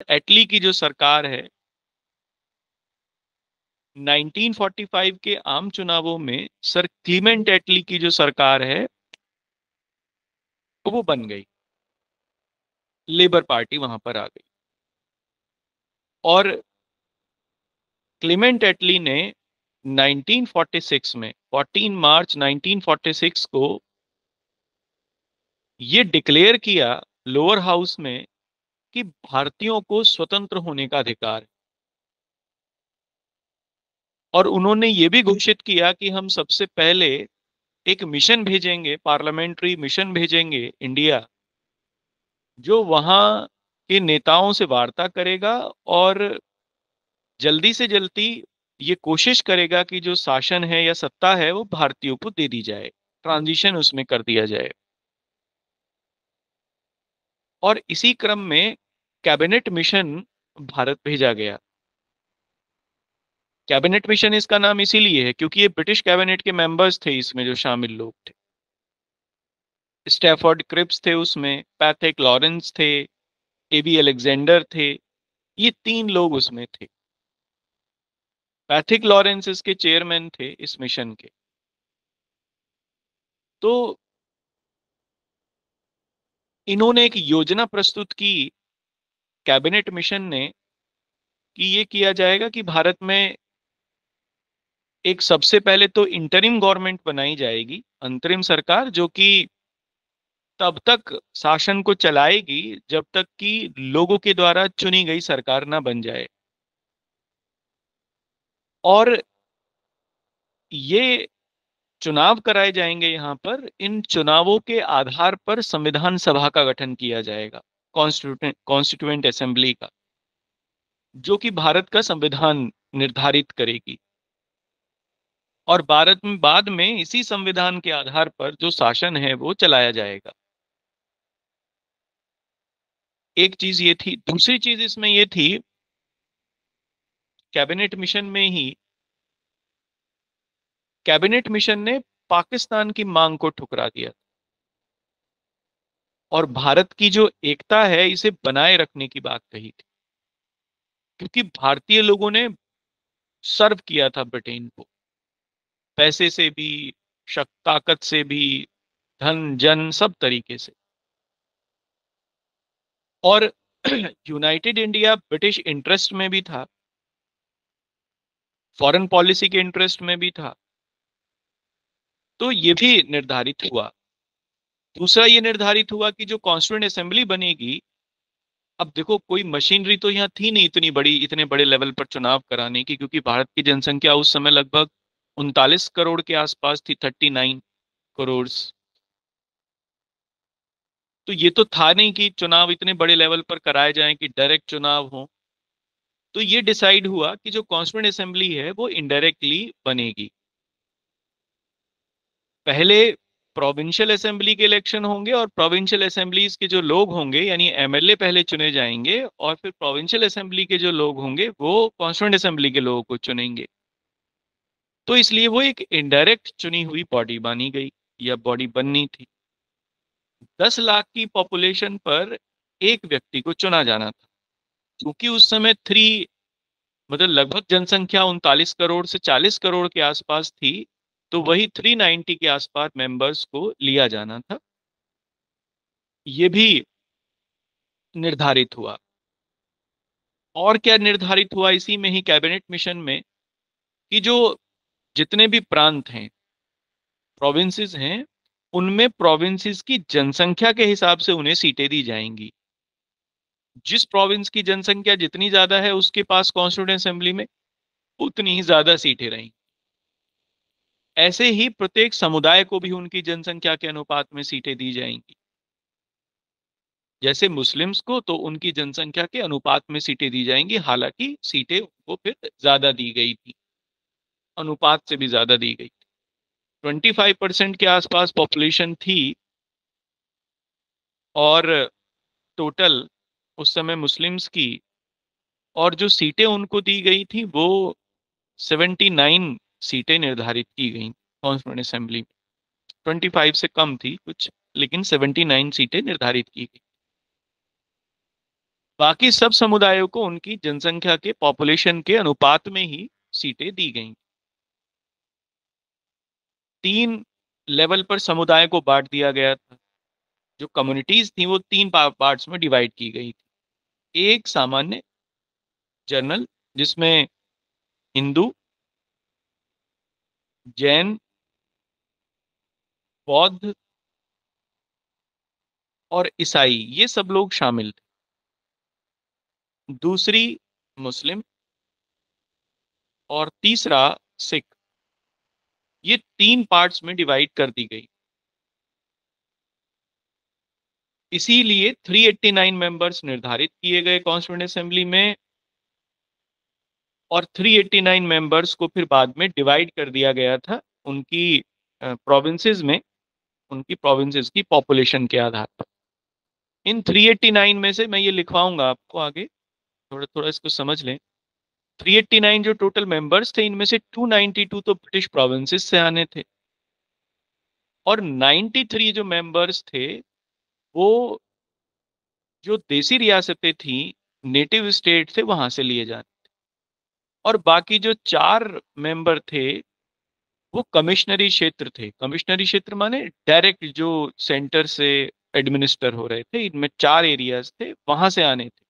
एटली की जो सरकार है, 1945 के आम चुनावों में सर क्लीमेंट एटली की जो सरकार है वो बन गई, लेबर पार्टी वहां पर आ गई। और क्लीमेंट एटली ने 1946 में 14 मार्च 1946 को ये डिक्लेयर किया लोअर हाउस में कि भारतीयों को स्वतंत्र होने का अधिकार है। और उन्होंने ये भी घोषित किया कि हम सबसे पहले एक मिशन भेजेंगे, पार्लियामेंट्री मिशन भेजेंगे इंडिया, जो वहां के नेताओं से वार्ता करेगा और जल्दी से जल्दी ये कोशिश करेगा कि जो शासन है या सत्ता है वो भारतीयों को दे दी जाए, ट्रांजिशन उसमें कर दिया जाए। और इसी क्रम में कैबिनेट मिशन भारत भेजा गया। कैबिनेट मिशन इसका नाम इसीलिए है क्योंकि ये ब्रिटिश कैबिनेट के मेंबर्स थे, इसमें जो शामिल लोग थे। स्टैफोर्ड क्रिप्स थे उसमें, पैथिक लॉरेंस थे, एबी अलेक्जेंडर थे। ये तीन लोग उसमें थे। पैथिक लॉरेंस इसके चेयरमैन थे इस मिशन के। तो इन्होंने एक योजना प्रस्तुत की कैबिनेट मिशन ने कि ये किया जाएगा कि भारत में एक सबसे पहले तो इंटरिम गवर्नमेंट बनाई जाएगी, अंतरिम सरकार, जो कि तब तक शासन को चलाएगी जब तक कि लोगों के द्वारा चुनी गई सरकार ना बन जाए। और ये चुनाव कराए जाएंगे यहाँ पर, इन चुनावों के आधार पर संविधान सभा का गठन किया जाएगा, कॉन्स्टिट्यूएंट असेंबली का, जो कि भारत का संविधान निर्धारित करेगी। और भारत में बाद में इसी संविधान के आधार पर जो शासन है वो चलाया जाएगा। एक चीज ये थी। दूसरी चीज इसमें ये थी, कैबिनेट मिशन में ही कैबिनेट मिशन ने पाकिस्तान की मांग को ठुकरा दिया और भारत की जो एकता है इसे बनाए रखने की बात कही थी, क्योंकि भारतीय लोगों ने सर्व किया था ब्रिटेन को, पैसे से भी, ताकत से भी, धन जन सब तरीके से। और यूनाइटेड इंडिया ब्रिटिश इंटरेस्ट में भी था, फॉरेन पॉलिसी के इंटरेस्ट में भी था। तो ये भी निर्धारित हुआ। दूसरा ये निर्धारित हुआ कि जो कॉन्स्टिट्यूएंट असेंबली बनेगी, अब देखो कोई मशीनरी तो यहाँ थी नहीं इतनी बड़ी, इतने बड़े लेवल पर चुनाव कराने की, क्योंकि भारत की जनसंख्या उस समय लगभग 39 करोड़ के आसपास थी, 39 करोड़। तो ये तो था नहीं कि चुनाव इतने बड़े लेवल पर कराए जाएं कि डायरेक्ट चुनाव हो। तो ये डिसाइड हुआ कि जो कॉन्स्टिट्यूएंट असेंबली है वो इनडायरेक्टली बनेगी। पहले प्रोविंशियल असेंबली के इलेक्शन होंगे और प्रोविंशियल असेंबलीज के जो लोग होंगे यानी एमएलए पहले चुने जाएंगे, और फिर प्रोविंशियल असेंबली के जो लोग होंगे वो कॉन्स्टिट्यूएंट असेंबली के लोगों को चुनेंगे। तो इसलिए वो एक इनडायरेक्ट चुनी हुई बॉडी बनी गई, या बॉडी बननी थी। 10 लाख की पॉपुलेशन पर एक व्यक्ति को चुना जाना था, क्योंकि उस समय मतलब लगभग जनसंख्या 39 करोड़ से 40 करोड़ के आसपास थी। तो वही 390 के आसपास मेंबर्स को लिया जाना था। ये भी निर्धारित हुआ। और क्या निर्धारित हुआ इसी में ही कैबिनेट मिशन में, कि जो जितने भी प्रांत हैं, प्रोविंसेस हैं, उनमें प्रोविंसेस की जनसंख्या के हिसाब से उन्हें सीटें दी जाएंगी। जिस प्रोविंस की जनसंख्या जितनी ज्यादा है उसके पास कॉन्स्टिट्यूएंट असेंबली में उतनी ही ज्यादा सीटें रहेंगी। ऐसे ही प्रत्येक समुदाय को भी उनकी जनसंख्या के अनुपात में सीटें दी जाएंगी। जैसे मुस्लिम्स को तो उनकी जनसंख्या के अनुपात में सीटें दी जाएंगी, हालांकि सीटें उनको फिर ज्यादा दी गई थी, अनुपात से भी ज्यादा दी गई। 25% के आसपास पॉपुलेशन थी, और टोटल उस समय मुस्लिम्स की, और जो सीटें उनको दी गई थी वो 79 सीटें निर्धारित की गई कॉन्स्टिट्यूएंट असेंबली में। 25 से कम थी कुछ, लेकिन 79 सीटें निर्धारित की गई। बाकी सब समुदायों को उनकी जनसंख्या के पॉपुलेशन के अनुपात में ही सीटें दी गई। 3 लेवल पर समुदाय को बांट दिया गया था। जो कम्युनिटीज थी वो 3 पार्ट्स में डिवाइड की गई थी। एक सामान्य जनरल, जिसमें हिंदू, जैन, बौद्ध और ईसाई, ये सब लोग शामिल थे। दूसरी मुस्लिम और तीसरा सिख। ये 3 पार्ट्स में डिवाइड कर दी गई। इसीलिए 389 मेंबर्स निर्धारित किए गए कॉन्स्टिट्यूएंट असेंबली में, और 389 मेंबर्स को फिर बाद में डिवाइड कर दिया गया था उनकी प्रोविंसेस में, उनकी प्रोविंसेस की पॉपुलेशन के आधार पर। इन 389 में से मैं ये लिखवाऊंगा आपको आगे, थोड़ा थोड़ा इसको समझ लें। 389 जो टोटल मेंबर्स थे, इनमें से 292 तो ब्रिटिश प्रोविंसेस से आने थे, और 93 जो मेंबर्स थे वो जो देसी रियासतें थी, नेटिव स्टेट थे, वहां से लिए जाते। और बाकी जो 4 मेंबर थे वो कमिश्नरी क्षेत्र थे। कमिश्नरी क्षेत्र माने डायरेक्ट जो सेंटर से एडमिनिस्टर हो रहे थे। इनमें 4 एरियाज थे, वहां से आने थे।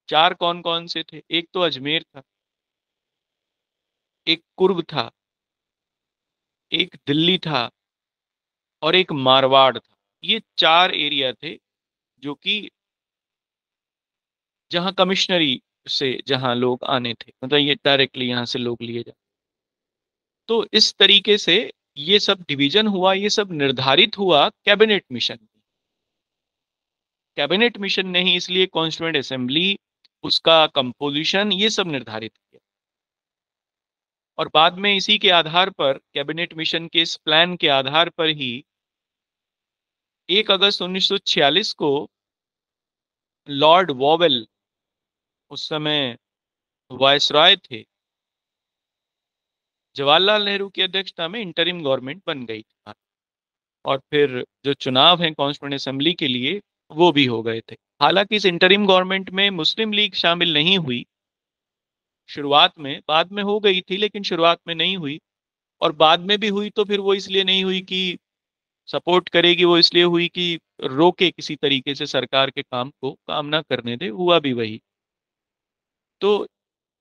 4 कौन कौन से थे? एक तो अजमेर था, एक कुर्ग था, एक दिल्ली था, और एक मारवाड़ था। ये 4 एरिया थे जो कि जहां कमिश्नरी से जहां लोग आने थे, मतलब ये डायरेक्टली यहाँ से लोग लिए जाते। तो इस तरीके से ये सब डिवीजन हुआ, ये सब निर्धारित हुआ कैबिनेट मिशन। कैबिनेट मिशन ने ही इसलिए कॉन्स्टिट्यूएंट असेंबली, उसका कंपोजिशन, ये सब निर्धारित किया। और बाद में इसी के आधार पर, कैबिनेट मिशन के इस प्लान के आधार पर ही 1 अगस्त 1946 को लॉर्ड वॉवेल, उस समय वायसराय थे, जवाहरलाल नेहरू की अध्यक्षता में इंटरिम गवर्नमेंट बन गई थी। और फिर जो चुनाव हैं कॉन्स्टिट्यूएंट असेंबली के लिए, वो भी हो गए थे। हालांकि इस इंटरिम गवर्नमेंट में मुस्लिम लीग शामिल नहीं हुई शुरुआत में, बाद में हो गई थी लेकिन शुरुआत में नहीं हुई। और बाद में भी हुई तो फिर वो इसलिए नहीं हुई कि सपोर्ट करेगी, वो इसलिए हुई कि रोके किसी तरीके से सरकार के काम को, काम ना करने दे। हुआ भी वही। तो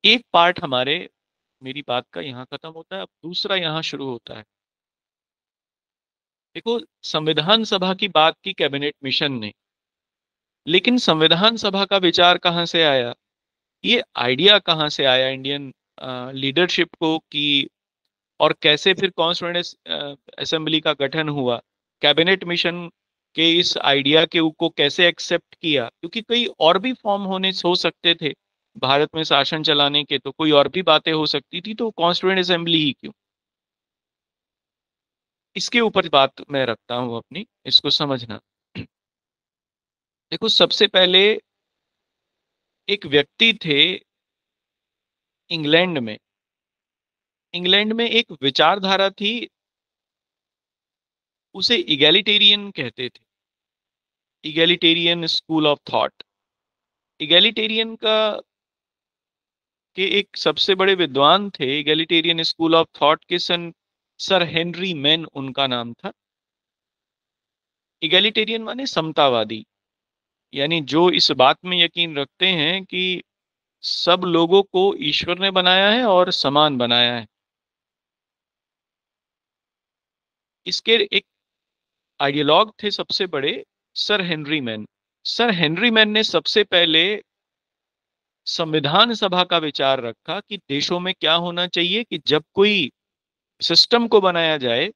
एक पार्ट हमारे, मेरी बात का यहाँ खत्म होता है, अब दूसरा यहाँ शुरू होता है। देखो, संविधान सभा की बात की कैबिनेट मिशन ने, लेकिन संविधान सभा का विचार कहाँ से आया, ये आइडिया कहाँ से आया इंडियन लीडरशिप को कि, और कैसे फिर कॉन्स्टिट्यूएंट असेंबली का गठन हुआ, कैबिनेट मिशन के इस आइडिया के को कैसे एक्सेप्ट किया? क्योंकि कई और भी फॉर्म होने हो सकते थे भारत में शासन चलाने के, तो कोई और भी बातें हो सकती थी, तो कॉन्स्टिट्यूएंट असेंबली ही क्यों? इसके ऊपर बात मैं रखता हूं अपनी, इसको समझना। देखो, सबसे पहले एक व्यक्ति थे इंग्लैंड में। इंग्लैंड में एक विचारधारा थी, उसे इगैलिटेरियन कहते थे। Egalitarian school of thought. Egalitarian का के एक सबसे बड़े विद्वान थे इगैलिटेरियन स्कूल ऑफ थॉट के, सर हेनरी मैन उनका नाम था। इगैलिटेरियन माने समतावादी, यानी जो इस बात में यकीन रखते हैं कि सब लोगों को ईश्वर ने बनाया है और समान बनाया है। इसके एक आइडियोलॉग थे सबसे बड़े, sir Henry man. Sir Henry man ने सबसे पहले संविधान सभा का विचार रखा कि देशों में क्या होना चाहिए कि जब कोई सिस्टम को बनाया जाए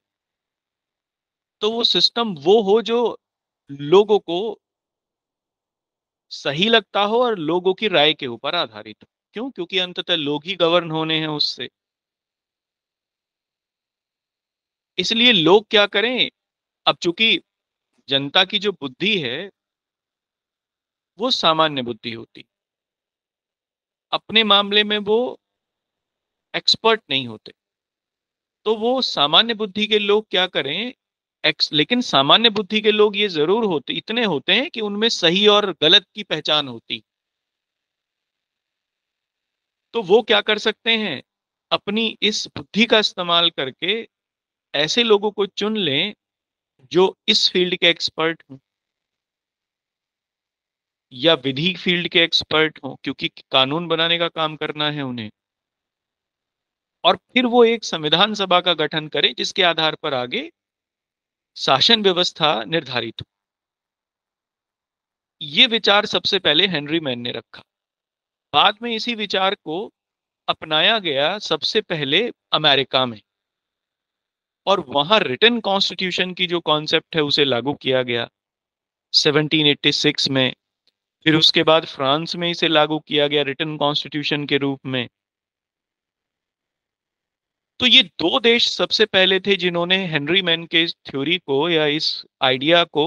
तो वो सिस्टम वो हो जो लोगों को सही लगता हो और लोगों की राय के ऊपर आधारित हो। क्यों? क्योंकि अंततः लोग ही गवर्न होने हैं उससे। इसलिए लोग क्या करें, अब चूंकि जनता की जो बुद्धि है वो सामान्य बुद्धि होती, अपने मामले में वो एक्सपर्ट नहीं होते, तो वो सामान्य बुद्धि के लोग क्या करें, लेकिन सामान्य बुद्धि के लोग ये जरूर होते, इतने होते हैं कि उनमें सही और गलत की पहचान होती। तो वो क्या कर सकते हैं, अपनी इस बुद्धि का इस्तेमाल करके ऐसे लोगों को चुन लें जो इस फील्ड के एक्सपर्ट हों या विधि फील्ड के एक्सपर्ट हों, क्योंकि कानून बनाने का काम करना है उन्हें। और फिर वो एक संविधान सभा का गठन करें जिसके आधार पर आगे शासन व्यवस्था निर्धारित हो। ये विचार सबसे पहले हेनरी मैन ने रखा। बाद में इसी विचार को अपनाया गया सबसे पहले अमेरिका में, और वहां रिटन कॉन्स्टिट्यूशन की जो कॉन्सेप्ट है उसे लागू किया गया 1786 में। फिर उसके बाद फ्रांस में इसे लागू किया गया रिटन कॉन्स्टिट्यूशन के रूप में। तो ये दो देश सबसे पहले थे जिन्होंने हेनरी मैन के इस थ्योरी को या इस आइडिया को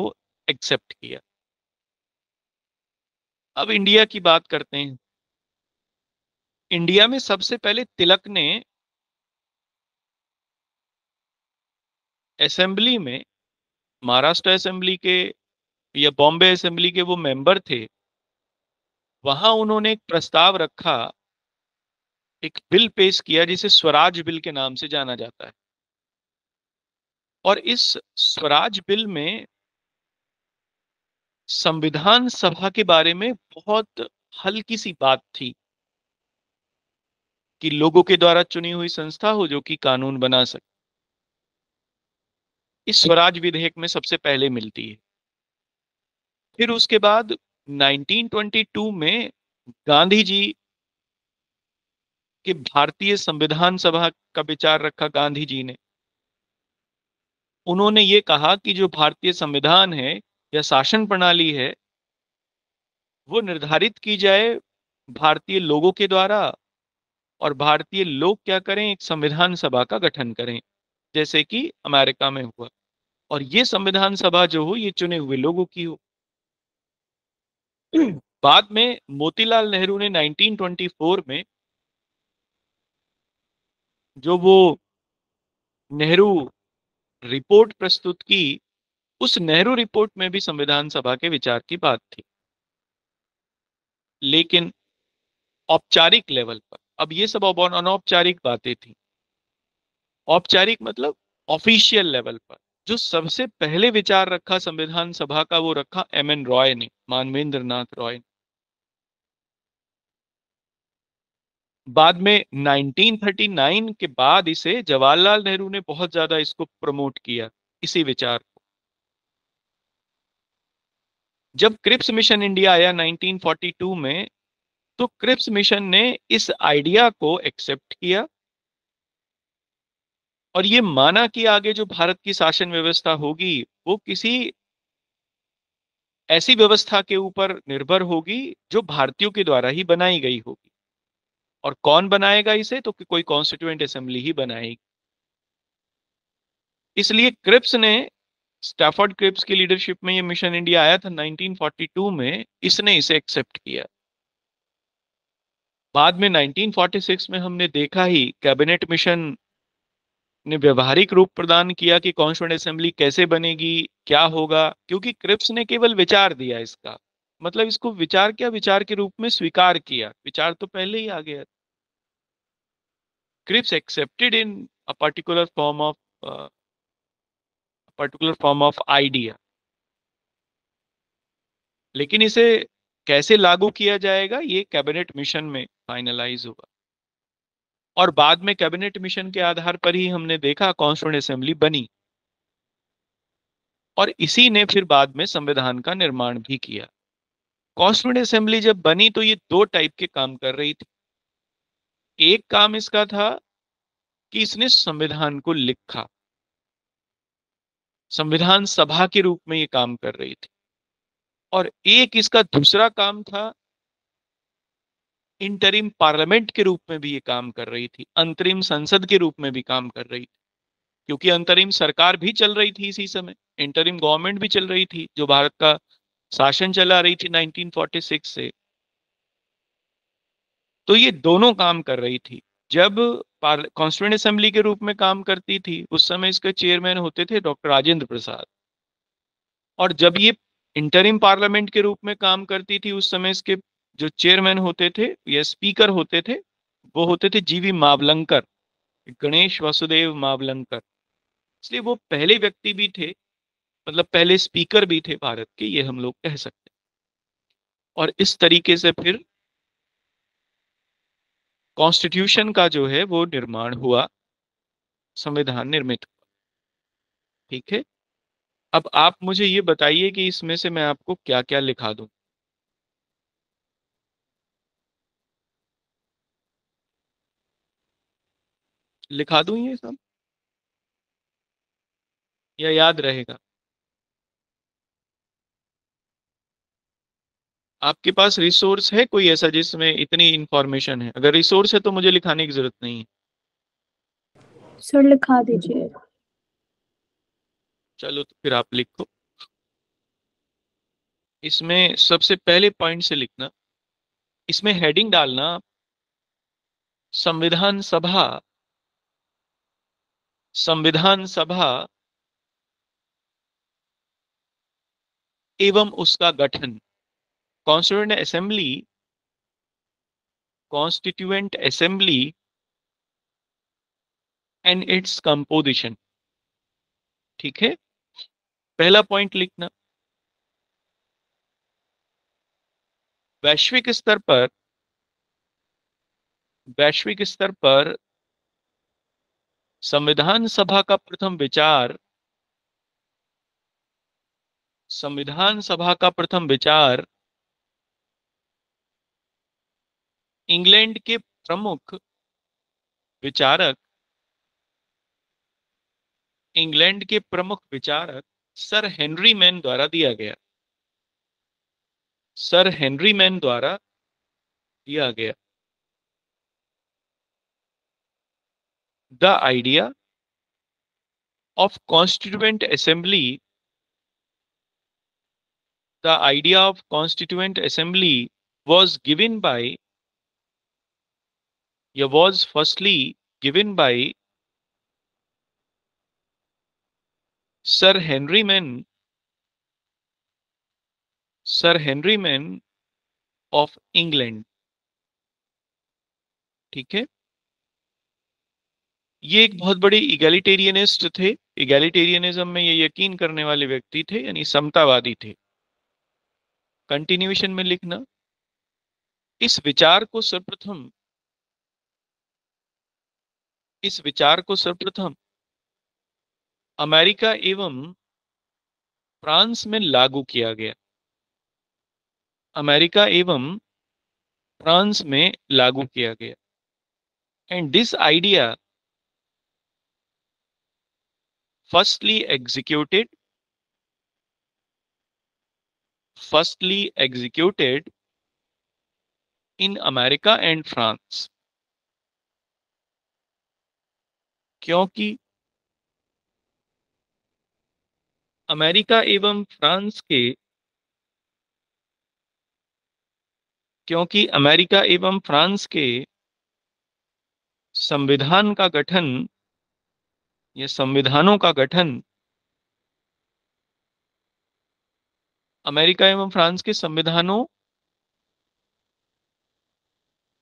एक्सेप्ट किया। अब इंडिया की बात करते हैं। इंडिया में सबसे पहले तिलक ने असेंबली में, महाराष्ट्र असेंबली के या बॉम्बे असेंबली के वो मेंबर थे, वहां उन्होंने एक प्रस्ताव रखा, एक बिल पेश किया जिसे स्वराज बिल के नाम से जाना जाता है। और इस स्वराज बिल में संविधान सभा के बारे में बहुत हल्की सी बात थी कि लोगों के द्वारा चुनी हुई संस्था हो जो कि कानून बना सके। इस स्वराज विधेयक में सबसे पहले मिलती है। फिर उसके बाद 1922 में गांधी जी के भारतीय संविधान सभा का विचार रखा गांधी जी ने। उन्होंने ये कहा कि जो भारतीय संविधान है या शासन प्रणाली है वो निर्धारित की जाए भारतीय लोगों के द्वारा, और भारतीय लोग क्या करें, एक संविधान सभा का गठन करें जैसे कि अमेरिका में हुआ। और ये संविधान सभा जो हो ये चुने हुए लोगों की हो। बाद में मोतीलाल नेहरू ने 1924 में जो वो नेहरू रिपोर्ट प्रस्तुत की, उस नेहरू रिपोर्ट में भी संविधान सभा के विचार की बात थी, लेकिन औपचारिक लेवल पर। अब ये सब अनौपचारिक बातें थी। औपचारिक मतलब ऑफिशियल लेवल पर जो सबसे पहले विचार रखा संविधान सभा का वो रखा एम एन रॉय ने, मानवेंद्र नाथ रॉय ने। बाद में 1939 के बाद इसे जवाहरलाल नेहरू ने बहुत ज्यादा इसको प्रमोट किया, इसी विचार को। जब क्रिप्स मिशन इंडिया आया 1942 में, तो क्रिप्स मिशन ने इस आइडिया को एक्सेप्ट किया और ये माना कि आगे जो भारत की शासन व्यवस्था होगी वो किसी ऐसी व्यवस्था के ऊपर निर्भर होगी जो भारतीयों के द्वारा ही बनाई गई होगी। और कौन बनाएगा इसे, तो कि कोई कॉन्स्टिट्यूएंट असेंबली ही बनाएगी। इसलिए क्रिप्स ने, स्टैफोर्ड क्रिप्स की लीडरशिप में ये मिशन इंडिया आया था 1942 में, इसने इसे एक्सेप्ट किया। बाद में 1946 में हमने देखा ही कैबिनेट मिशन ने व्यवहारिक रूप प्रदान किया कि कॉन्स्टिट्यूएंट असेंबली कैसे बनेगी, क्या होगा, क्योंकि क्रिप्स ने केवल विचार दिया इसका। मतलब इसको विचार क्या, विचार के रूप में स्वीकार किया, विचार तो पहले ही आ गया। Cripps accepted in a particular form of idea, लेकिन इसे कैसे लागू किया जाएगा ये कैबिनेट मिशन में फाइनलाइज होगा। और बाद में कैबिनेट मिशन के आधार पर ही हमने देखा कॉन्स्टिट्यूएंट असेंबली बनी, और इसी ने फिर बाद में संविधान का निर्माण भी किया। कॉन्स्टिट्यूएंट असेंबली जब बनी तो ये दो टाइप के काम कर रही थी। एक काम इसका था कि इसने संविधान को लिखा, संविधान सभा के रूप में ये काम कर रही थी। और एक इसका दूसरा काम था, इंटरिम पार्लियामेंट के रूप में भी ये काम कर रही थी, अंतरिम संसद के रूप में भी काम कर रही थी, क्योंकि अंतरिम सरकार भी चल रही थी इसी समय, इंटरिम गवर्नमेंट भी चल रही थी जो भारत का शासन चला रही थी 1946 से। तो ये दोनों काम कर रही थी। जब कॉन्स्टिट्यूएंट असेंबली के रूप में काम करती थी उस समय इसके चेयरमैन होते थे डॉक्टर राजेंद्र प्रसाद, और जब ये इंटरिम पार्लियामेंट के रूप में काम करती थी उस समय इसके जो चेयरमैन होते थे या स्पीकर होते थे वो होते थे जीवी मावलंकर, गणेश वासुदेव मावलंकर। इसलिए वो पहले व्यक्ति भी थे, मतलब पहले स्पीकर भी थे भारत के, ये हम लोग कह सकते हैं। और इस तरीके से फिर कॉन्स्टिट्यूशन का जो है वो निर्माण हुआ, संविधान निर्मित हुआ। ठीक है। अब आप मुझे ये बताइए कि इसमें से मैं आपको क्या क्या लिखा दूं। लिखा दूं ये सब, या याद रहेगा? आपके पास रिसोर्स है कोई ऐसा जिसमें इतनी इंफॉर्मेशन है? अगर रिसोर्स है तो मुझे लिखाने की जरूरत नहीं है। सर लिखा दीजिए। चलो तो फिर आप लिखो। इसमें सबसे पहले पॉइंट से लिखना, इसमें हेडिंग डालना, संविधान सभा, संविधान सभा एवं उसका गठन, constituent assembly, constituent assembly and its composition. ठीक है। पहला पॉइंट लिखना, वैश्विक स्तर पर, वैश्विक स्तर पर संविधान सभा का प्रथम विचार, संविधान सभा का प्रथम विचार इंग्लैंड के प्रमुख विचारक, इंग्लैंड के प्रमुख विचारक सर हेनरी मैन द्वारा दिया गया, सर हेनरी मैन द्वारा दिया गया। The idea of constituent assembly, the idea of constituent assembly was given by, was firstly given by Sir Henry Man, Sir Henry Man of England। ठीक है। ये एक बहुत बड़े इगैलिटेरियनिस्ट थे, इगैलिटेरियनिज्म में ये यकीन करने वाले व्यक्ति थे, यानी समतावादी थे। कंटिन्यूएशन में लिखना, इस विचार को सर्वप्रथम, इस विचार को सर्वप्रथम अमेरिका एवं फ्रांस में लागू किया गया, अमेरिका एवं फ्रांस में लागू किया गया। And this idea firstly executed, firstly executed in America and France, क्योंकि अमेरिका एवं फ्रांस के, क्योंकि अमेरिका एवं फ्रांस के संविधान का गठन या संविधानों का गठन, अमेरिका एवं फ्रांस के संविधानों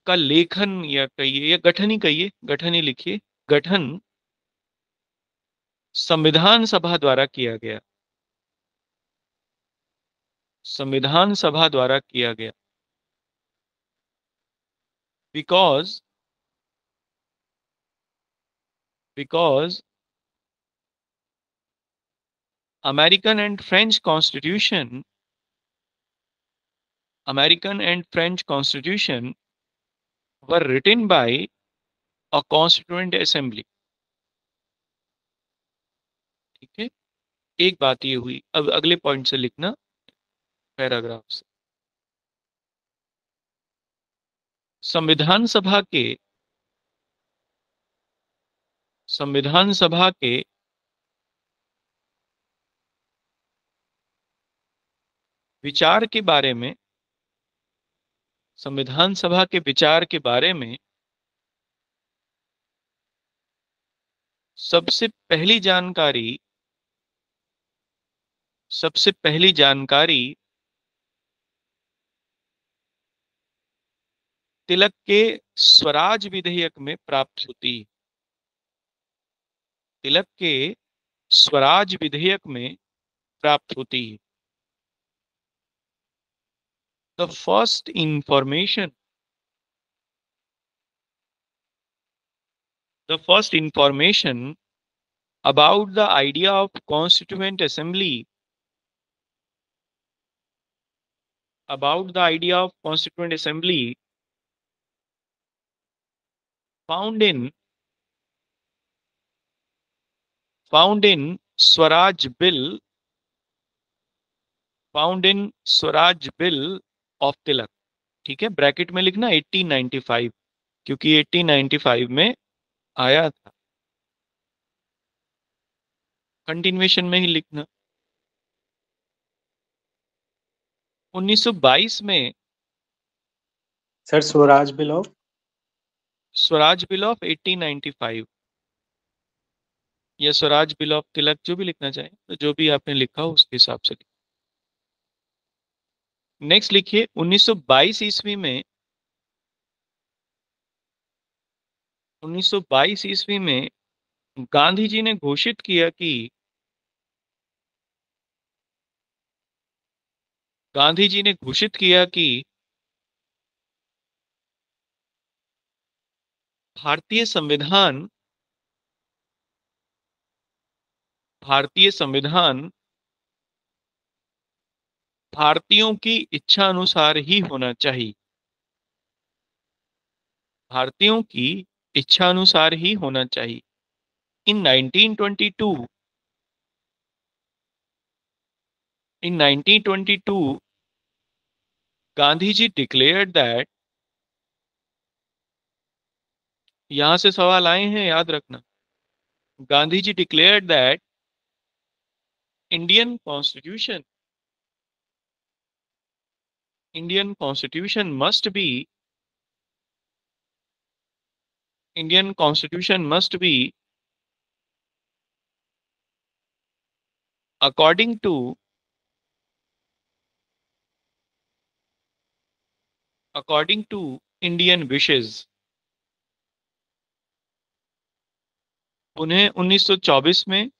का लेखन, या कहिए या गठन ही कहिए, गठन ही लिखिए, गठन संविधान सभा द्वारा किया गया, संविधान सभा द्वारा किया गया। Because, because American and French constitution, American and French constitution were written by a constituent assembly. ठीक है। एक बात ये हुई, अब अगले पॉइंट से लिखना, पैराग्राफ से, संविधान सभा के, संविधान सभा के विचार के बारे में, संविधान सभा के विचार के बारे में सबसे पहली जानकारी, सबसे पहली जानकारी तिलक के स्वराज विधेयक में प्राप्त होती है। तिलक के स्वराज विधेयक में प्राप्त होती है। The first information about the idea of constituent assembly found in Swaraj Bill of तिलक। ठीक है, ब्रैकेट में लिखना 1895, क्योंकि 1895 में आया था। कंटिन्यूएशन में ही लिखना। 1922 में sir Swaraj bill of Swaraj bill of 1895 या स्वराज बिल ऑफ तिलक, जो भी लिखना चाहें, तो जो भी आपने लिखा हो उसके हिसाब से। नेक्स्ट लिखिए 1922 ईस्वी में 1922 ईस्वी में गांधी जी ने घोषित किया कि भारतीय संविधान भारतीयों की इच्छा अनुसार ही होना चाहिए। भारतीयों की इच्छा अनुसार ही होना चाहिए। In 1922 Gandhi ji declared that, यहां से सवाल आए हैं, याद रखना। Gandhi ji declared that Indian constitution must be according to Indian wishes. उन्हें 1924 में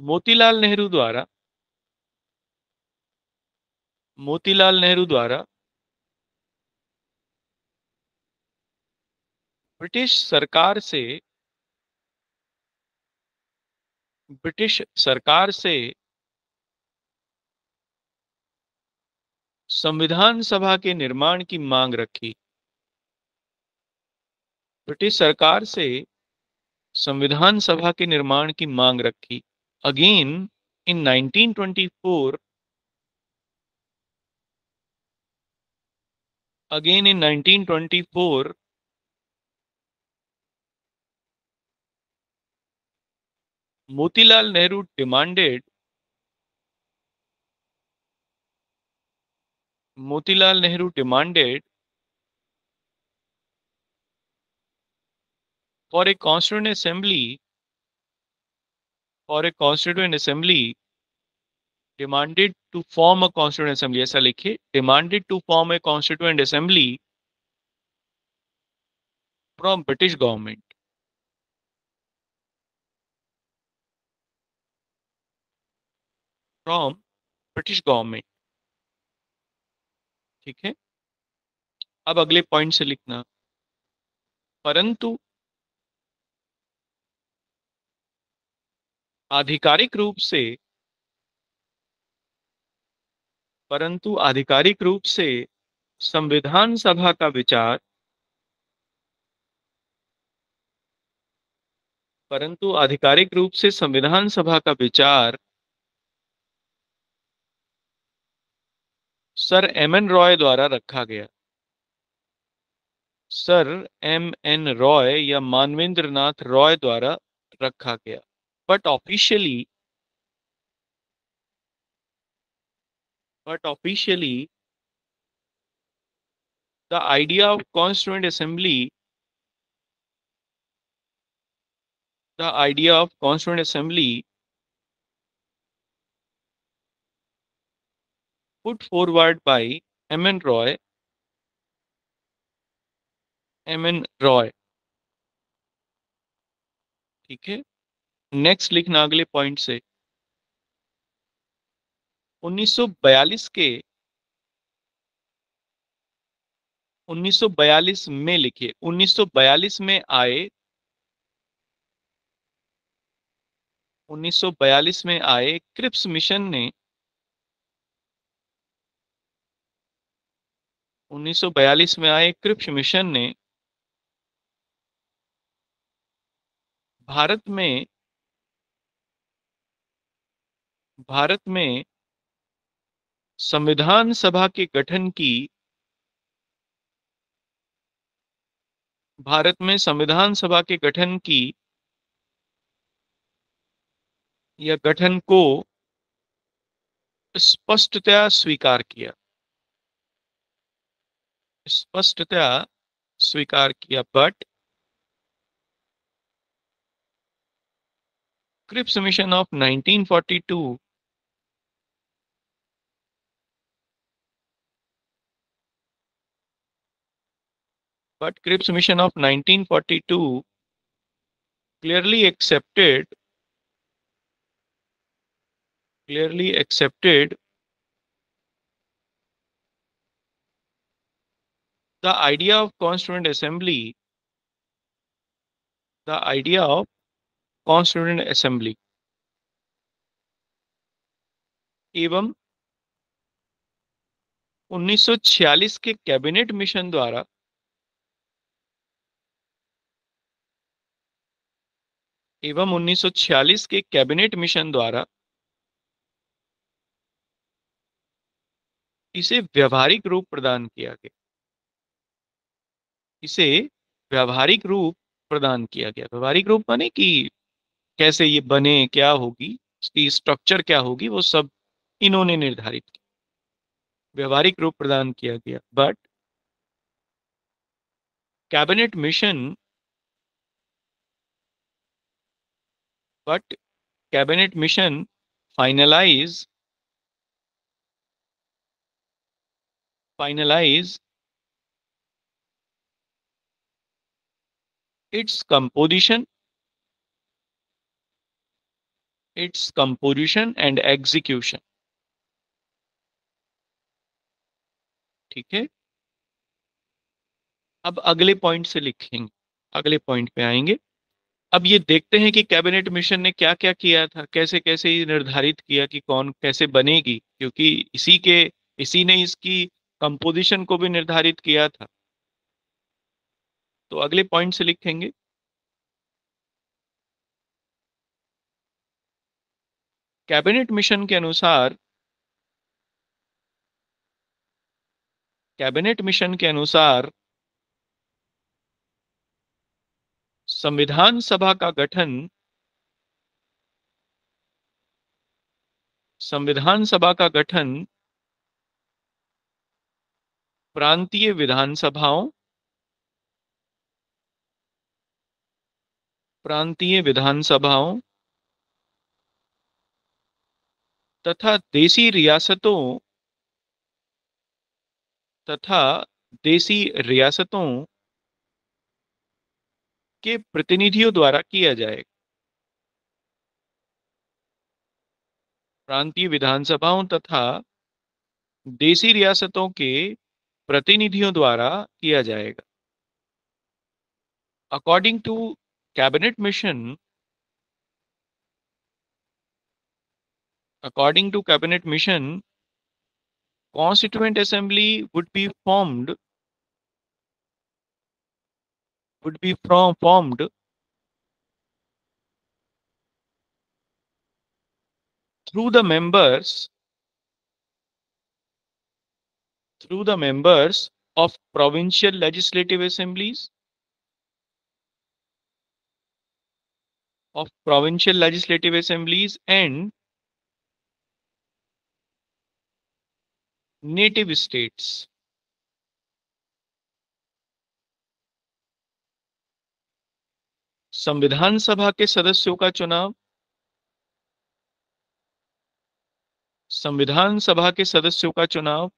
मोतीलाल नेहरू द्वारा ब्रिटिश सरकार से संविधान सभा के निर्माण की मांग रखी। ब्रिटिश सरकार से संविधान सभा के निर्माण की मांग रखी। Again in 1924 Motilal Nehru demanded for a constituent assembly demanded to form a constituent assembly, ऐसा लिखिए, demanded to form a constituent assembly from British government। ठीक है, अब अगले पॉइंट से लिखना। परंतु आधिकारिक रूप से संविधान सभा का विचार सर एम एन रॉय द्वारा रखा गया। सर एम एन रॉय या मानवेंद्र नाथ रॉय द्वारा रखा गया। But officially the idea of constituent assembly put forward by M.N. Roy. M.N. Roy, ठीक है। नेक्स्ट लिखना अगले पॉइंट से। 1942 के 1942 में लिखिए, 1942 में आए, 1942 में आए क्रिप्स मिशन ने 1942 में आए क्रिप्स मिशन ने भारत में संविधान सभा के गठन की भारत में संविधान सभा के गठन की या गठन को स्पष्टतया स्वीकार किया, स्पष्टतया स्वीकार किया। But Cripps mission of 1942 but Cripps mission of 1942 clearly accepted the idea of constituent assembly, the idea of constituent assembly एवं 1946 के कैबिनेट मिशन द्वारा एवं 1946 के कैबिनेट मिशन द्वारा इसे व्यावहारिक रूप प्रदान किया गया, इसे व्यावहारिक रूप प्रदान किया गया। व्यावहारिक रूप माने कि कैसे ये बने, क्या होगी, इसकी स्ट्रक्चर क्या होगी, वो सब इन्होंने निर्धारित किया, व्यावहारिक रूप प्रदान किया गया। But cabinet mission finalize its composition and execution, ठीक है। अब अगले पॉइंट से लिखेंगे, अगले पॉइंट पे आएंगे। अब ये देखते हैं कि कैबिनेट मिशन ने क्या क्या किया था, कैसे कैसे ये निर्धारित किया कि कौन कैसे बनेगी, क्योंकि इसी ने इसकी कंपोजिशन को भी निर्धारित किया था। तो अगले पॉइंट से लिखेंगे, कैबिनेट मिशन के अनुसार संविधान सभा का गठन प्रांतीय विधानसभाओं तथा देसी रियासतों के प्रतिनिधियों द्वारा किया जाएगा। प्रांतीय विधानसभाओं तथा देसी रियासतों के प्रतिनिधियों द्वारा किया जाएगा। According to cabinet mission, Constituent Assembly would be formed through the members of provincial legislative assemblies, and native states। संविधान सभा के सदस्यों का चुनाव संविधान सभा के सदस्यों का चुनाव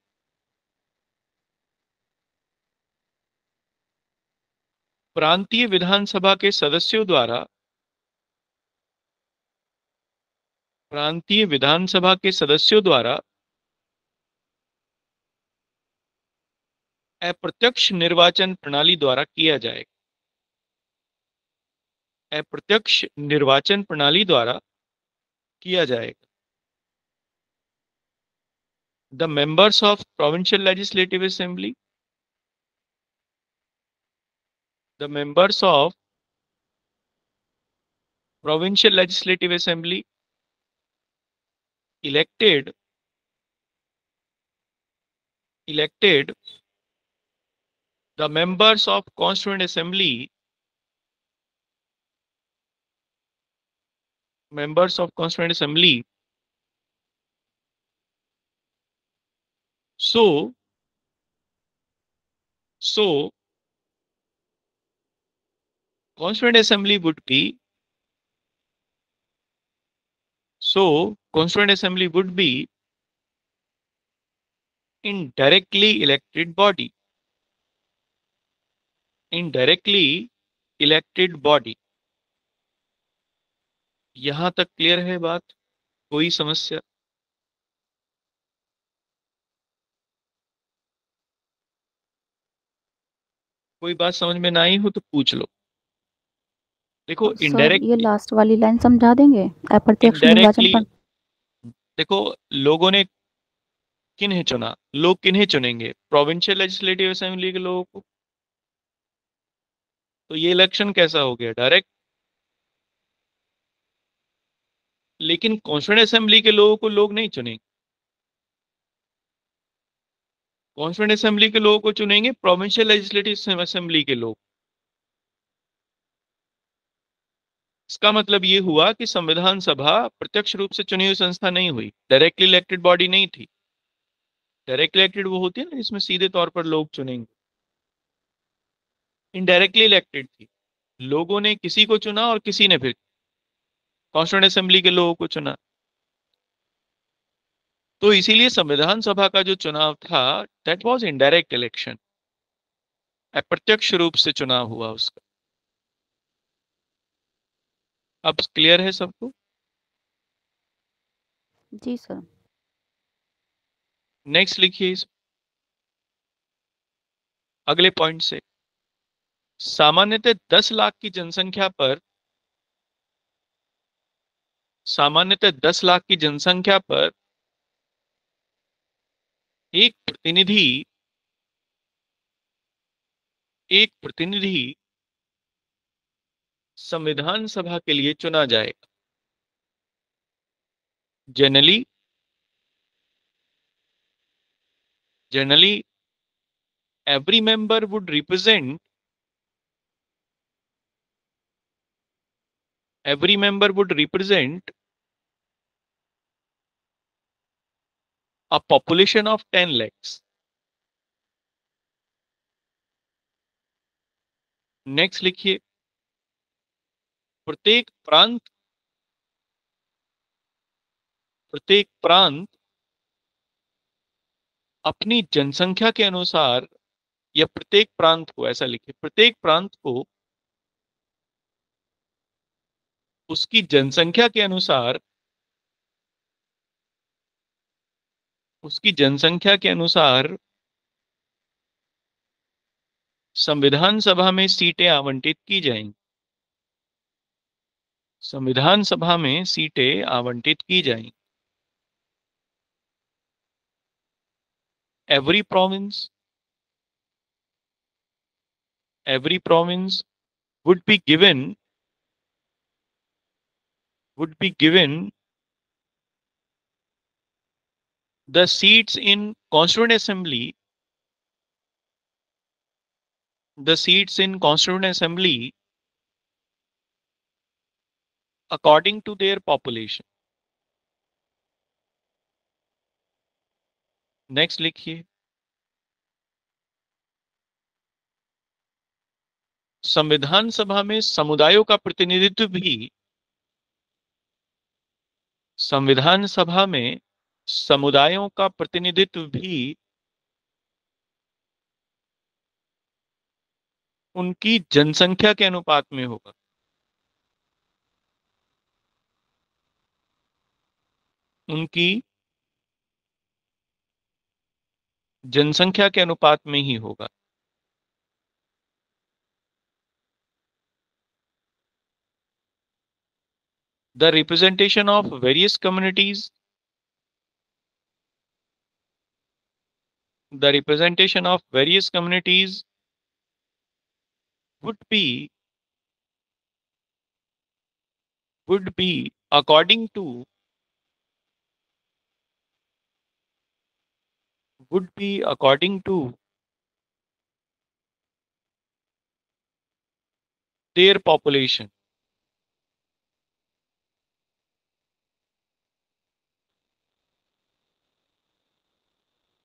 प्रांतीय विधानसभा के सदस्यों द्वारा अप्रत्यक्ष निर्वाचन प्रणाली द्वारा किया जाएगा। अप्रत्यक्ष निर्वाचन प्रणाली द्वारा किया जाएगा। The members of provincial legislative assembly, the members of provincial legislative assembly elected the members of constituent assembly so constituent assembly would be indirectly elected body. यहां तक क्लियर है बात? कोई समस्या? कोई बात समझ में ना आई हो तो पूछ लो। देखो सर इनडायरेक्ट, ये लास्ट वाली लाइन समझा देंगे, अप्रत्यक्ष निर्वाचन इनडायरेक्टली पर। देखो लोगों ने किन्हें चुना, लोग किन्हें चुनेंगे? प्रोविंशियल लेजिस्लेटिव असेंबली के लोगों को। तो ये इलेक्शन कैसा हो गया? डायरेक्ट। लेकिन कॉन्स्टिट्यूएंट असेंबली के लोगों को लोग नहीं चुनेंगे। कॉन्स्टिट्यूएंट असेंबली के लोगों को चुनेंगे प्रोविंशियल लेजिस्लेटिव असेंबली के लोग। इसका मतलब ये हुआ कि संविधान सभा प्रत्यक्ष रूप से चुनी हुई संस्था नहीं हुई, डायरेक्टली इलेक्टेड बॉडी नहीं थी। डायरेक्टली इलेक्टेड वो होती है ना जिसमें सीधे तौर पर लोग चुनेंगे। इनडायरेक्टली इलेक्टेड थी, लोगों ने किसी को चुना और किसी ने फिर कॉन्स्टिट्यूएंट असेंबली के लोगों को चुना। तो इसीलिए संविधान सभा का जो चुनाव था दैट वाज इनडायरेक्ट इलेक्शन, अप्रत्यक्ष रूप से चुनाव हुआ उसका। अब क्लियर है सबको? जी सर। नेक्स्ट लिखिए इस अगले पॉइंट से। सामान्यतः 10 लाख की जनसंख्या पर एक प्रतिनिधि संविधान सभा के लिए चुना जाएगा। Generally every member would represent a population of 10 lakhs. Next लिखिए, प्रत्येक प्रांत अपनी जनसंख्या के अनुसार, या प्रत्येक प्रांत को, ऐसा लिखिए, प्रत्येक प्रांत को उसकी जनसंख्या के अनुसार संविधान सभा में सीटें आवंटित की जाएंगी। संविधान सभा में सीटें आवंटित की जाएंगी। every province would be given the seats in constituent assembly according to their population. Next लिखिए, संविधान सभा में समुदायों का प्रतिनिधित्व भी समुदायों का प्रतिनिधित्व भी उनकी जनसंख्या के अनुपात में होगा। उनकी जनसंख्या के अनुपात में ही होगा। The representation of various communities, the representation of various communities would be according to their population।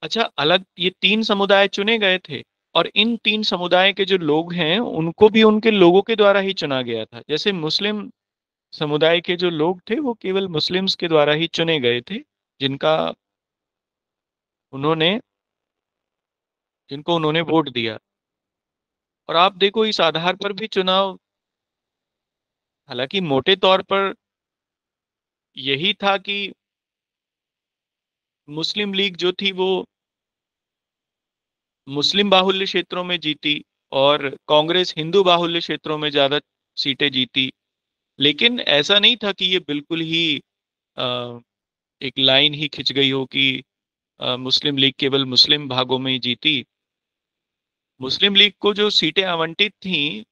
अच्छा, अलग ये 3 समुदाय चुने गए थे, और इन 3 समुदाय के जो लोग हैं उनको भी उनके लोगों के द्वारा ही चुना गया था। जैसे मुस्लिम समुदाय के जो लोग थे वो केवल मुस्लिम्स के द्वारा ही चुने गए थे, जिनका उन्होंने जिनको उन्होंने वोट दिया। और आप देखो इस आधार पर भी चुनाव, हालांकि मोटे तौर पर यही था कि मुस्लिम लीग जो थी वो मुस्लिम बाहुल्य क्षेत्रों में जीती, और कांग्रेस हिंदू बाहुल्य क्षेत्रों में ज्यादा सीटें जीती। लेकिन ऐसा नहीं था कि ये बिल्कुल ही अ, एक लाइन ही खिंच गई हो कि मुस्लिम लीग केवल मुस्लिम भागों में ही जीती। मुस्लिम लीग को जो सीटें आवंटित थीं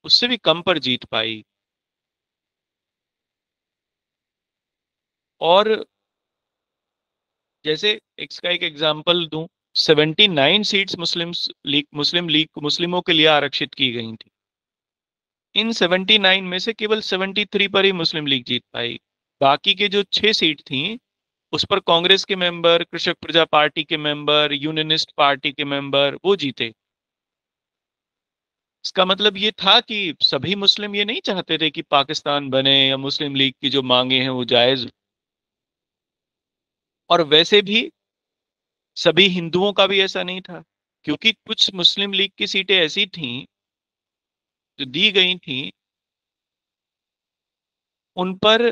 उससे भी कम पर जीत पाई। और जैसे इसका एक एग्जांपल दूं, 79 सीट्स मुस्लिम लीग मुस्लिमों के लिए आरक्षित की गई थी। इन 79 में से केवल 73 पर ही मुस्लिम लीग जीत पाई। बाकी के जो 6 सीट थी उस पर कांग्रेस के मेंबर, कृषक प्रजा पार्टी के मेंबर, यूनियनिस्ट पार्टी के मेंबर वो जीते। इसका मतलब ये था कि सभी मुस्लिम ये नहीं चाहते थे कि पाकिस्तान बने या मुस्लिम लीग की जो मांगे हैं वो जायज। और वैसे भी सभी हिंदुओं का भी ऐसा नहीं था, क्योंकि कुछ मुस्लिम लीग की सीटें ऐसी थीं जो दी गई थीं, उन पर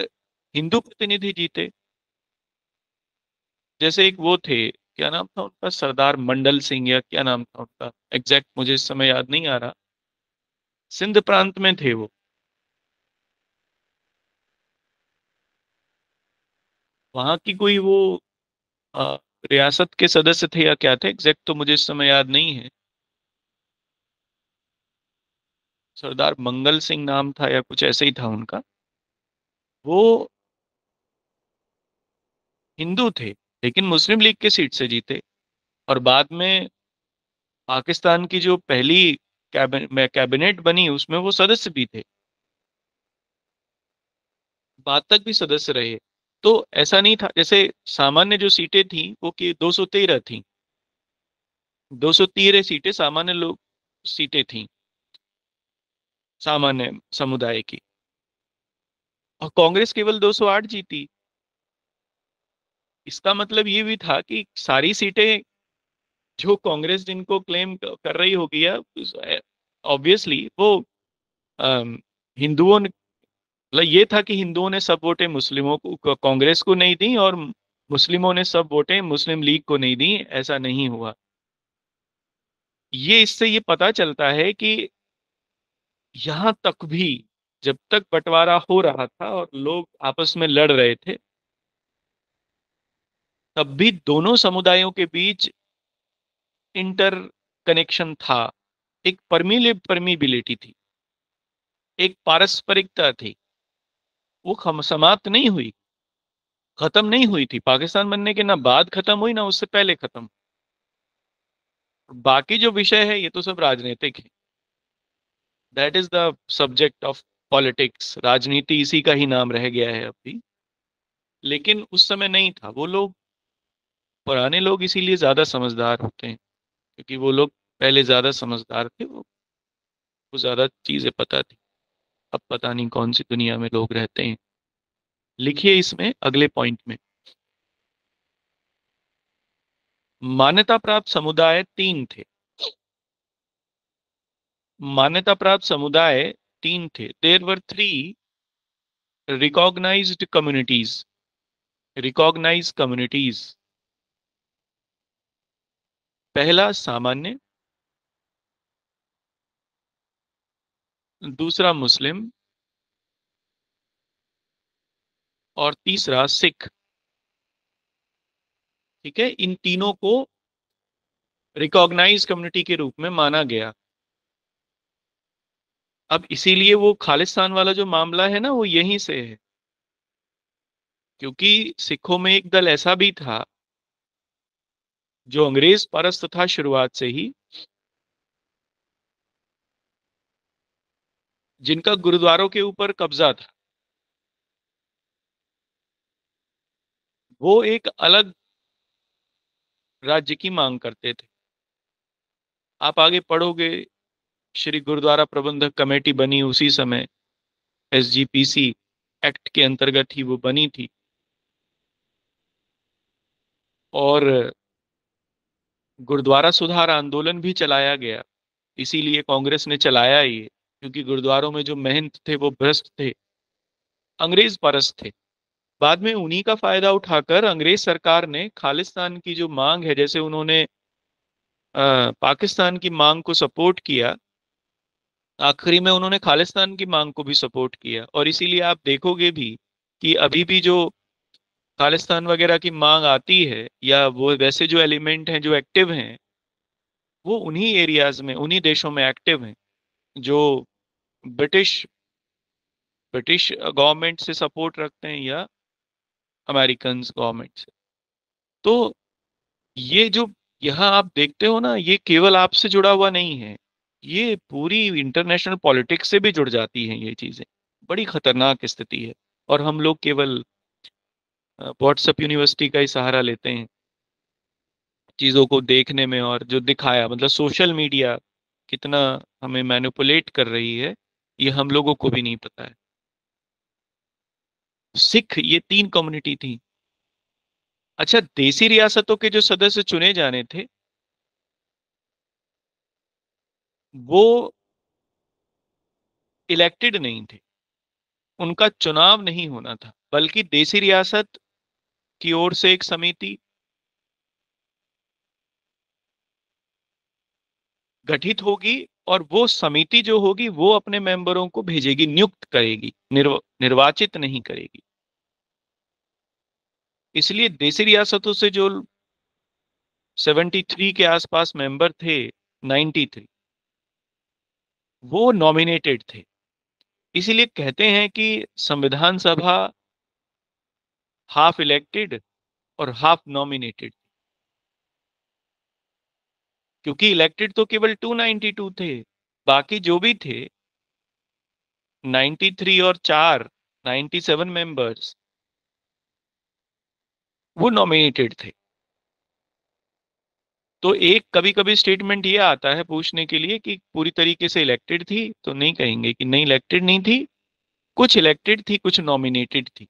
हिंदू प्रतिनिधि जीते। जैसे एक वो थे, क्या नाम था उनका, सरदार मंडल सिंह या क्या नाम था उनका, एग्जैक्ट मुझे इस समय याद नहीं आ रहा। सिंध प्रांत में थे वो। वहां की कोई वो अ, रियासत के सदस्य थे या क्या थे, एग्जैक्ट तो मुझे इस समय याद नहीं है। सरदार मंगल सिंह नाम था या कुछ ऐसे ही था उनका। वो हिंदू थे लेकिन मुस्लिम लीग के सीट से जीते। और बाद में पाकिस्तान की जो पहली कैबिनेट बनी उसमें वो सदस्य भी थे, बाद तक भी सदस्य रहे। तो ऐसा नहीं था, जैसे सामान्य जो सीटें थी वो कि 213 थी, 213 सीटें सामान्य लोग सीटें थी सामान्य समुदाय की, और कांग्रेस केवल 208 जीती। इसका मतलब ये भी था कि सारी सीटें जो कांग्रेस जिनको क्लेम कर रही होगी, या ऑब्वियसली वो अम, हिंदुओं ने, मतलब ये था कि हिंदुओं ने सब वोटें मुस्लिमों को, कांग्रेस को नहीं दी, और मुस्लिमों ने सब वोटें मुस्लिम लीग को नहीं दी। ऐसा नहीं हुआ। ये इससे ये पता चलता है कि यहां तक भी जब तक बंटवारा हो रहा था और लोग आपस में लड़ रहे थे, तब भी दोनों समुदायों के बीच इंटर कनेक्शन था। एक परमिबिलिटी थी, एक पारस्परिकता थी। वो समाप्त नहीं हुई, खत्म नहीं हुई थी। पाकिस्तान बनने के ना बाद खत्म हुई ना उससे पहले खत्म। बाकी जो विषय है ये तो सब राजनीतिक है। That is the subject of politics. राजनीति इसी का ही नाम रह गया है अभी, लेकिन उस समय नहीं था। वो लोग, पुराने लोग इसीलिए ज्यादा समझदार होते हैं, क्योंकि वो लोग पहले ज्यादा समझदार थे। वो ज्यादा चीजें पता थी। अब पता नहीं कौन सी दुनिया में लोग रहते हैं। लिखिए इसमें अगले पॉइंट में। मान्यता प्राप्त समुदाय 3 थे। मान्यता प्राप्त समुदाय 3 थे। There were 3 recognised communities. Recognised communities. पहला सामान्य, दूसरा मुस्लिम और तीसरा सिख। ठीक है, इन तीनों को रिकॉग्नाइज कम्युनिटी के रूप में माना गया। अब इसीलिए वो खालिस्तान वाला जो मामला है ना, वो यहीं से है, क्योंकि सिखों में एक दल ऐसा भी था जो अंग्रेज परस्त था शुरुआत से ही, जिनका गुरुद्वारों के ऊपर कब्जा था। वो एक अलग राज्य की मांग करते थे। आप आगे पढ़ोगे, श्री गुरुद्वारा प्रबंधक कमेटी बनी उसी समय, एसजीपीसी एक्ट के अंतर्गत ही वो बनी थी। और गुरुद्वारा सुधार आंदोलन भी चलाया गया, इसीलिए कांग्रेस ने चलाया ये, क्योंकि गुरुद्वारों में जो महंत थे वो भ्रष्ट थे, अंग्रेज परस्त थे। बाद में उन्हीं का फायदा उठाकर अंग्रेज सरकार ने खालिस्तान की जो मांग है, जैसे उन्होंने पाकिस्तान की मांग को सपोर्ट किया, आखिरी में उन्होंने खालिस्तान की मांग को भी सपोर्ट किया। और इसीलिए आप देखोगे भी कि अभी भी जो खालिस्तान वगैरह की मांग आती है, या वो वैसे जो एलिमेंट हैं जो एक्टिव हैं, वो उन्हीं एरियाज में, उन्हीं देशों में एक्टिव हैं जो ब्रिटिश ब्रिटिश गवर्नमेंट से सपोर्ट रखते हैं या अमेरिकन गवर्नमेंट से। तो ये जो यहाँ आप देखते हो ना, ये केवल आपसे जुड़ा हुआ नहीं है, ये पूरी इंटरनेशनल पॉलिटिक्स से भी जुड़ जाती हैं ये चीजें। बड़ी खतरनाक स्थिति है। और हम लोग केवल व्हाट्सएप यूनिवर्सिटी का ही सहारा लेते हैं चीजों को देखने में, और जो दिखाया, मतलब सोशल मीडिया कितना हमें मैनिपुलेट कर रही है, ये हम लोगों को भी नहीं पता है। सिख ये 3 कम्युनिटी थी। अच्छा, देसी रियासतों के जो सदस्य चुने जाने थे, वो इलेक्टेड नहीं थे, उनका चुनाव नहीं होना था, बल्कि देसी रियासत की ओर से एक समिति गठित होगी, और वो समिति जो होगी वो अपने मेंबरों को भेजेगी, नियुक्त करेगी, निर्वाचित नहीं करेगी। इसलिए देसी रियासतों से जो 73 के आसपास मेंबर थे, 93, वो नॉमिनेटेड थे। इसीलिए कहते हैं कि संविधान सभा हाफ इलेक्टेड और हाफ नॉमिनेटेड, क्योंकि इलेक्टेड तो केवल 292 थे, बाकी जो भी थे 93 और 4 97 मेंबर्स, वो नॉमिनेटेड थे। तो एक कभी कभी स्टेटमेंट ये आता है पूछने के लिए कि पूरी तरीके से इलेक्टेड थी, तो नहीं कहेंगे कि नहीं, इलेक्टेड नहीं थी, कुछ इलेक्टेड थी, कुछ नॉमिनेटेड थी।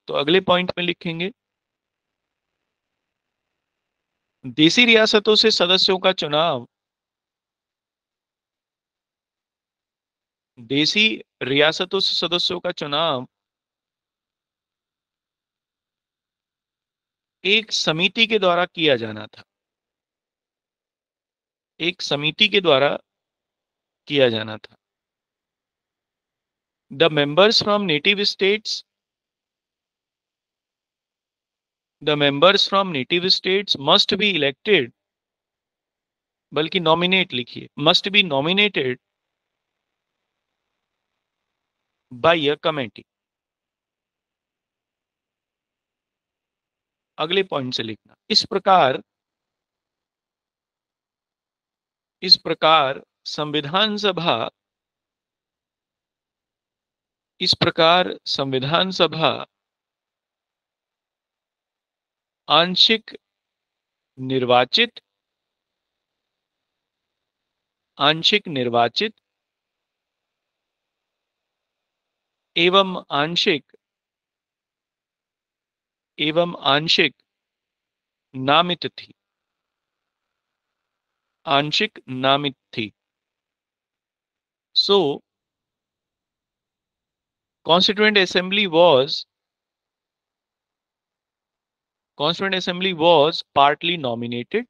तो अगले पॉइंट में लिखेंगे, देसी रियासतों से सदस्यों का चुनाव, देसी रियासतों से सदस्यों का चुनाव एक समिति के द्वारा किया जाना था। एक समिति के द्वारा किया जाना था। The members from native states, the members from native states must be elected, बल्कि नॉमिनेट लिखिए, must be nominated by a committee. अगले पॉइंट से लिखना, इस प्रकार संविधान सभा, इस प्रकार संविधान सभा आंशिक निर्वाचित, आंशिक निर्वाचित एवं आंशिक नामित थी। आंशिक नामित थी। So constituent assembly was partly nominated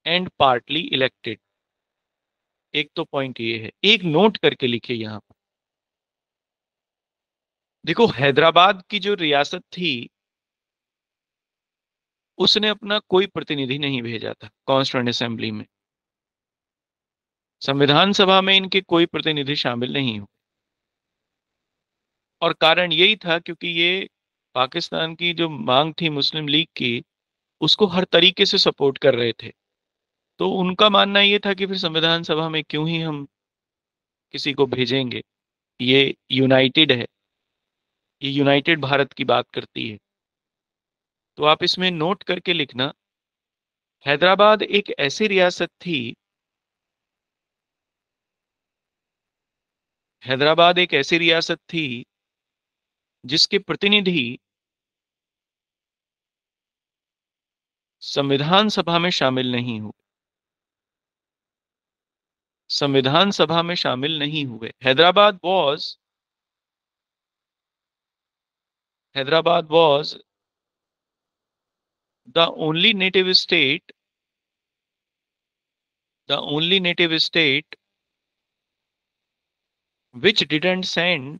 and partly elected। एक तो पॉइंट ये है, एक नोट करके लिखिए यहां पर। देखो, हैदराबाद की जो रियासत थी उसने अपना कोई प्रतिनिधि नहीं भेजा था कॉन्स्टिट्यूएंट असेंबली में। संविधान सभा में इनके कोई प्रतिनिधि शामिल नहीं हुए, और कारण यही था क्योंकि ये पाकिस्तान की जो मांग थी मुस्लिम लीग की, उसको हर तरीके से सपोर्ट कर रहे थे। तो उनका मानना ये था कि फिर संविधान सभा में क्यों ही हम किसी को भेजेंगे, ये यूनाइटेड है, ये यूनाइटेड भारत की बात करती है। तो आप इसमें नोट करके लिखना, हैदराबाद एक ऐसी रियासत थी, हैदराबाद एक ऐसी रियासत थी जिसके प्रतिनिधि संविधान सभा में शामिल नहीं हुए, संविधान सभा में शामिल नहीं हुए। Hyderabad was the only native state which didn't send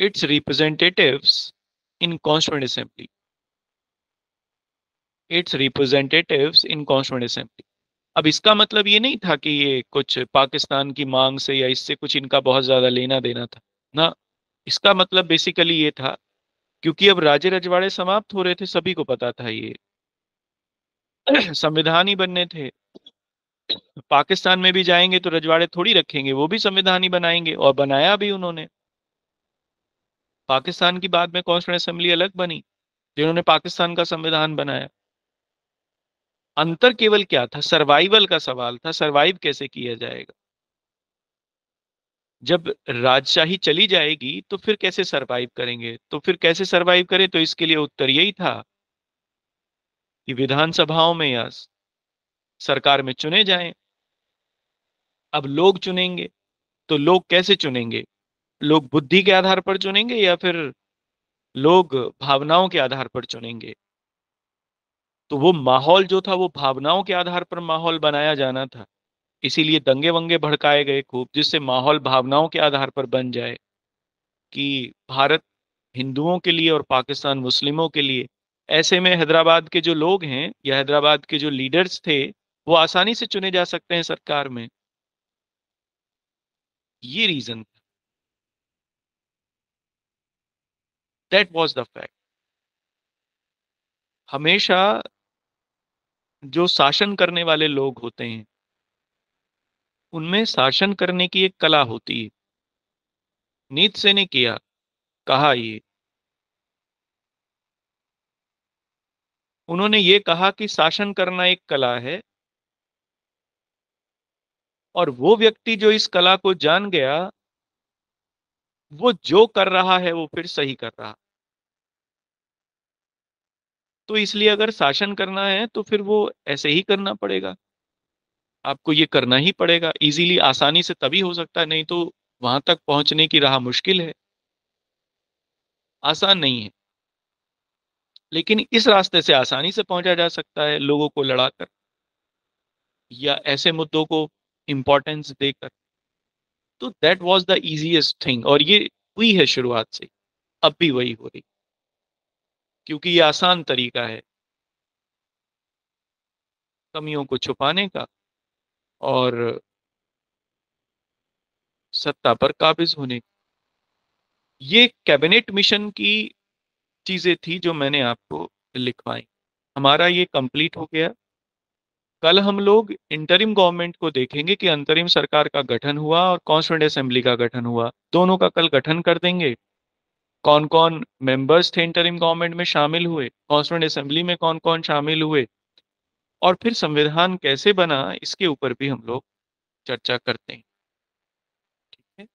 its representatives in constituent assembly, अब इसका मतलब ये नहीं था कि ये कुछ पाकिस्तान की मांग से या इससे कुछ इनका बहुत ज्यादा लेना देना था ना। इसका मतलब बेसिकली ये था क्योंकि अब राज्य रजवाड़े समाप्त हो रहे थे, सभी को पता था ये संविधान ही बनने थे। पाकिस्तान में भी जाएंगे तो रजवाड़े थोड़ी रखेंगे, वो भी संविधान ही बनाएंगे, और बनाया भी उन्होंने। पाकिस्तान की बाद में कॉन्स्टिट्यूएंट असेंबली अलग बनी जिन्होंने पाकिस्तान का संविधान बनाया। अंतर केवल क्या था, सर्वाइवल का सवाल था, सर्वाइव कैसे किया जाएगा। जब राजशाही चली जाएगी तो फिर कैसे सरवाइव करेंगे, तो फिर कैसे सरवाइव करें, तो इसके लिए उत्तर यही था कि विधानसभाओं में या सरकार में चुने जाएं। अब लोग चुनेंगे, तो लोग कैसे चुनेंगे, लोग बुद्धि के आधार पर चुनेंगे या फिर लोग भावनाओं के आधार पर चुनेंगे। तो वो माहौल जो था वो भावनाओं के आधार पर माहौल बनाया जाना था, इसीलिए दंगे वंगे भड़काए गए खूब, जिससे माहौल भावनाओं के आधार पर बन जाए कि भारत हिंदुओं के लिए और पाकिस्तान मुस्लिमों के लिए। ऐसे में हैदराबाद के जो लोग हैं या हैदराबाद के जो लीडर्स थे वो आसानी से चुने जा सकते हैं सरकार में। ये reason, that was the fact. हमेशा जो शासन करने वाले लोग होते हैं उनमें शासन करने की एक कला होती है। नीत्शे ने किया, कहा ये, उन्होंने ये कहा कि शासन करना एक कला है, और वो व्यक्ति जो इस कला को जान गया वो जो कर रहा है वो फिर सही कर रहा। तो इसलिए अगर शासन करना है तो फिर वो ऐसे ही करना पड़ेगा, आपको ये करना ही पड़ेगा। इजीली, आसानी से तभी हो सकता है, नहीं तो वहां तक पहुंचने की राह मुश्किल है, आसान नहीं है। लेकिन इस रास्ते से आसानी से पहुंचा जा सकता है, लोगों को लड़ाकर या ऐसे मुद्दों को इंपॉर्टेंस देकर। तो that was the easiest thing, और ये हुई है शुरुआत से, अब भी वही हो रही, क्योंकि ये आसान तरीका है कमियों को छुपाने का और सत्ता पर काबिज होने का। ये कैबिनेट मिशन की चीजें थी जो मैंने आपको लिखवाई। हमारा ये कंप्लीट हो गया। कल हम लोग इंटरिम गवर्नमेंट को देखेंगे कि अंतरिम सरकार का गठन हुआ और कॉन्स्टिट्यूएंट असेंबली का गठन हुआ, दोनों का कल गठन कर देंगे। कौन कौन मेंबर्स थे इंटरिम गवर्नमेंट में शामिल हुए, कॉन्स्टिट्यूएंट असेंबली में कौन कौन शामिल हुए, और फिर संविधान कैसे बना, इसके ऊपर भी हम लोग चर्चा करते हैं। ठीक है।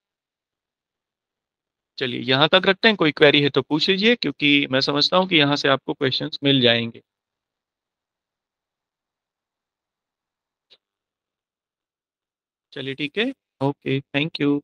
चलिए यहाँ तक रखते हैं, कोई क्वेरी है तो पूछ लीजिए, क्योंकि मैं समझता हूँ कि यहाँ से आपको क्वेश्चंस मिल जाएंगे। चलिए ठीक है, ओके, थैंक यू।